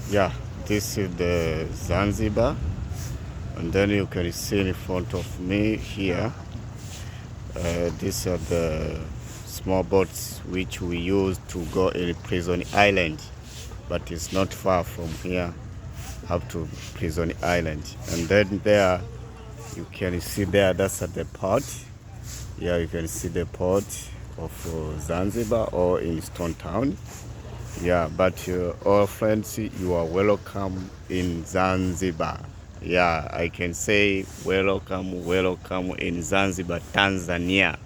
Yeah, this is the Zanzibar, and then you can see in front of me here. These are the small boats which we use to go in Prison Island, but it's not far from here up to Prison Island. And then there, you can see there, that's at the port. Yeah, you can see the port of Zanzibar or in Stone Town. Yeah, but all friends, you are welcome in Zanzibar. Yeah, I can say welcome in Zanzibar, Tanzania.